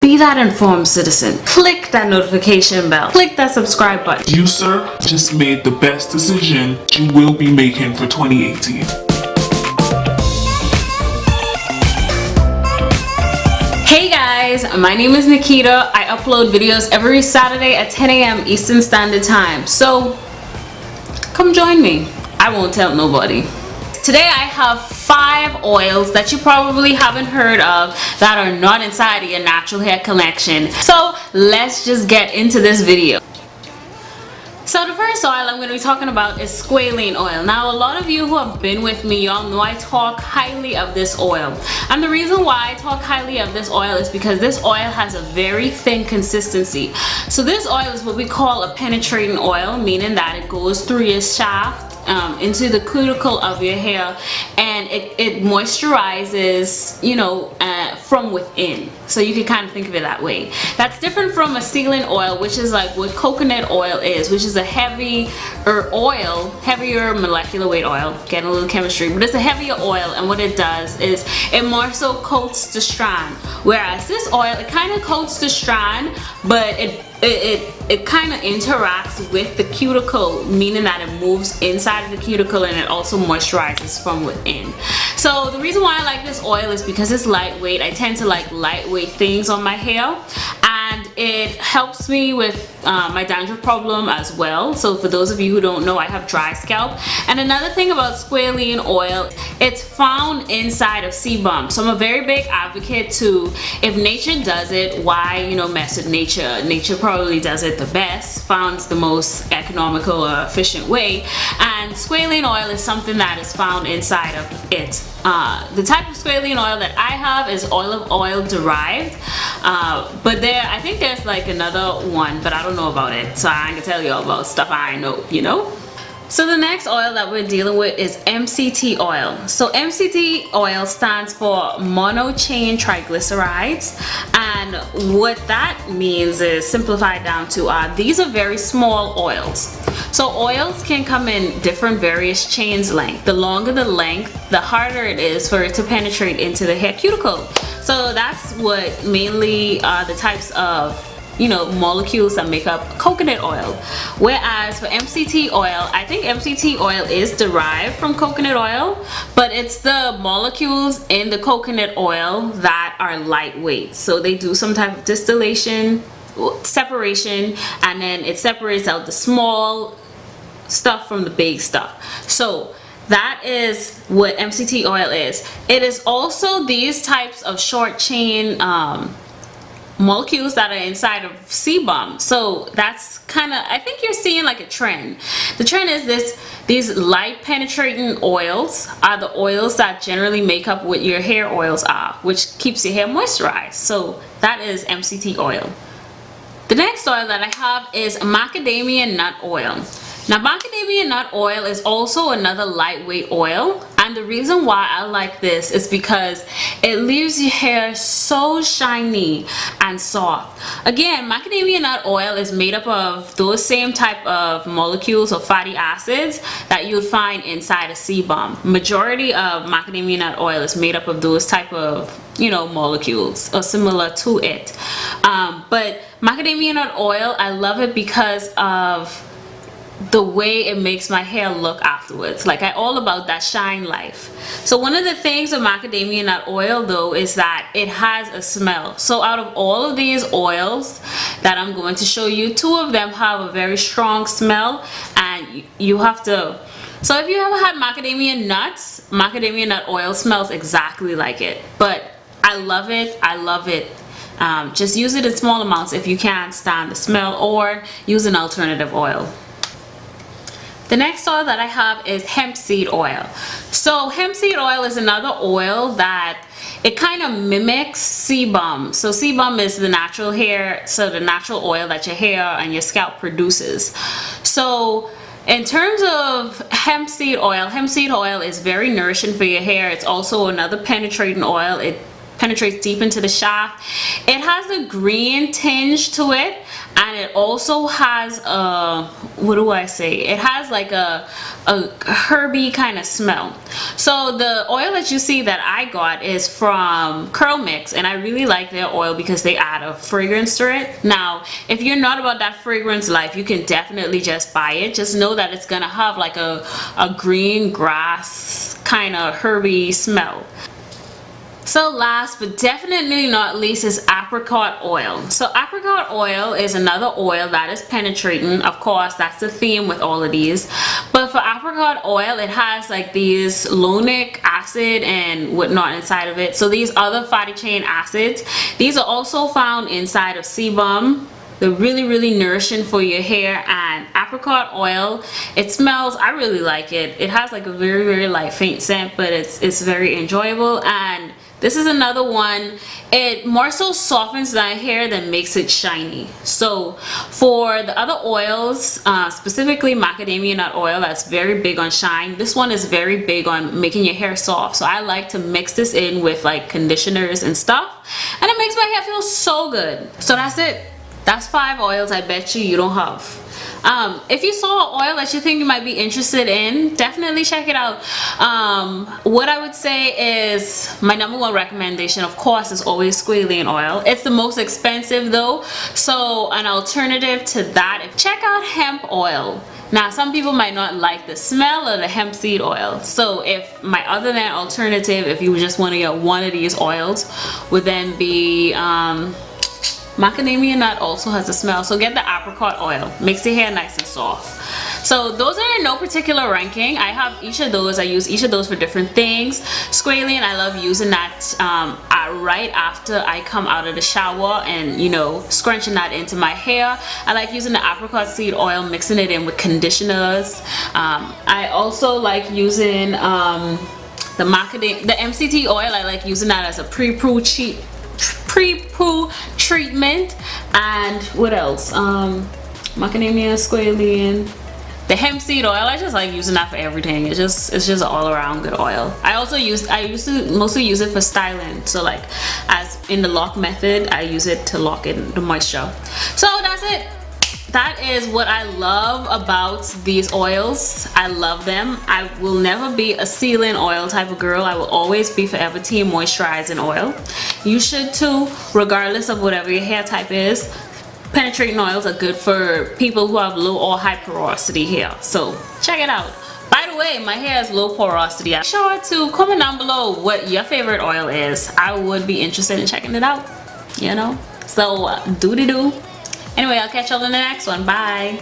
Be that informed citizen. Click that notification bell. Click that subscribe button. You, sir, just made the best decision you will be making for 2018. Hey guys, my name is Nikita. I upload videos every Saturday at 10 a.m. Eastern Standard Time. So, come join me. I won't tell nobody. Today I have 5 oils that you probably haven't heard of that are not inside of your natural hair collection. So let's just get into this video. So the first oil I'm going to be talking about is squalane oil. Now a lot of you who have been with me, y'all know I talk highly of this oil. And the reason why I talk highly of this oil is because this oil has a very thin consistency. So this oil is what we call a penetrating oil, meaning that it goes through your shaft into the cuticle of your hair, and it moisturizes, you know, from within. So you can kind of think of it that way. That's different from a sealing oil, which is like what coconut oil is, which is a heavier molecular weight oil. Getting a little chemistry, but it's a heavier oil, and what it does is it more so coats the strand. Whereas this oil, it kind of coats the strand, but it kind of interacts with the cuticle, meaning that it moves inside of the cuticle and it also moisturizes from within. So the reason why I like this oil is because it's lightweight. I tend to like lightweight things on my hair, and it helps me with my dandruff problem as well. So for those of you who don't know, I have dry scalp. And another thing about squalane oil, it's found inside of sebum. So I'm a very big advocate to, if nature does it, why, you know, mess with nature? Nature probably does it the best, finds the most economical or efficient way, and squalane oil is something that is found inside of it. The type of squalane oil that I have is olive oil derived, but I think there's like another one, but I don't know about it, so I ain't gonna tell you all about stuff I know, you know. So the next oil that we're dealing with is MCT oil. So MCT oil stands for monochain triglycerides, and what that means is, simplified down to, these are very small oils. So oils can come in different various chains length. The longer the length, the harder it is for it to penetrate into the hair cuticle. So that's what mainly the types of, you know, molecules that make up coconut oil. Whereas for MCT oil, I think MCT oil is derived from coconut oil, but it's the molecules in the coconut oil that are lightweight. So they do some type of distillation, separation, and then it separates out the small stuff from the big stuff. So that is what MCT oil is. It is also these types of short chain molecules that are inside of sebum. So that's kind of, I think you're seeing like a trend. The trend is these light penetrating oils are the oils that generally make up what your hair oils are, which keeps your hair moisturized. So that is MCT oil. The next oil that I have is macadamia nut oil. Now macadamia nut oil is also another lightweight oil, and the reason why I like this is because it leaves your hair so shiny and soft. Again, macadamia nut oil is made up of those same type of molecules or fatty acids that you would find inside of sebum. Majority of macadamia nut oil is made up of those type of, you know, molecules or similar to it. But macadamia nut oil, I love it because of the way it makes my hair look afterwards. Like, I'm all about that shine life. So one of the things of macadamia nut oil though is that it has a smell. So out of all of these oils that I'm going to show you, 2 of them have a very strong smell, and you have to, so if you ever had macadamia nuts, macadamia nut oil smells exactly like it. But I love it, I love it. Just use it in small amounts if you can't stand the smell, or use an alternative oil. The next oil that I have is hemp seed oil. So hemp seed oil is another oil that it kind of mimics sebum. So sebum is the natural hair, so the natural oil that your hair and your scalp produces. So in terms of hemp seed oil is very nourishing for your hair. It's also another penetrating oil. It penetrates deep into the shaft. It has a green tinge to it, and it also has a, what do I say? It has like a a herby kind of smell. So the oil that you see that I got is from Curl Mix, and I really like their oil because they add a fragrance to it. Now if you're not about that fragrance life, you can definitely just buy it. Just know that it's gonna have like a green grass kind of herby smell. So last but definitely not least is apricot oil. So apricot oil is another oil that is penetrating. Of course, that's the theme with all of these. But for apricot oil, it has like these lonic acid and whatnot inside of it. So these other fatty chain acids, these are also found inside of sebum. They're really nourishing for your hair. And apricot oil, it smells, I really like it. It has like a very light faint scent, but it's very enjoyable. And this is another one, it more so softens the hair than makes it shiny. So for the other oils, specifically macadamia nut oil, that's very big on shine. This one is very big on making your hair soft. So I like to mix this in with like conditioners and stuff, and it makes my hair feel so good. So that's it. That's 5 oils I bet you don't have. If you saw an oil that you think you might be interested in, definitely check it out. What I would say is my #1 recommendation, of course, is always squalene oil. It's the most expensive though, so an alternative to that, check out hemp oil. Now some people might not like the smell of the hemp seed oil, so if my other than alternative, if you just want to get one of these oils, would then be macadamia nut also has a smell, so get the apricot oil. Makes your hair nice and soft. So those are in no particular ranking. I have each of those. I use each of those for different things. Squalene, I love using that right after I come out of the shower and, you know, scrunching that into my hair. I like using the apricot seed oil, mixing it in with conditioners. I also like using the MCT oil. I like using that as a pre-poo treatment. And what else? Macadamia, squalene, the hemp seed oil. I just like using that for everything. It's just all around good oil. I used to mostly use it for styling. So like as in the lock method, I use it to lock in the moisture. So that's it. That is what I love about these oils. I love them. I will never be a sealing oil type of girl. I will always be forever team moisturizing oil. You should too, regardless of whatever your hair type is. Penetrating oils are good for people who have low or high porosity hair. So check it out. By the way, my hair is low porosity. Be sure to comment down below what your favorite oil is. I would be interested in checking it out, you know. So do-de-do. Anyway, I'll catch y'all in the next one. Bye.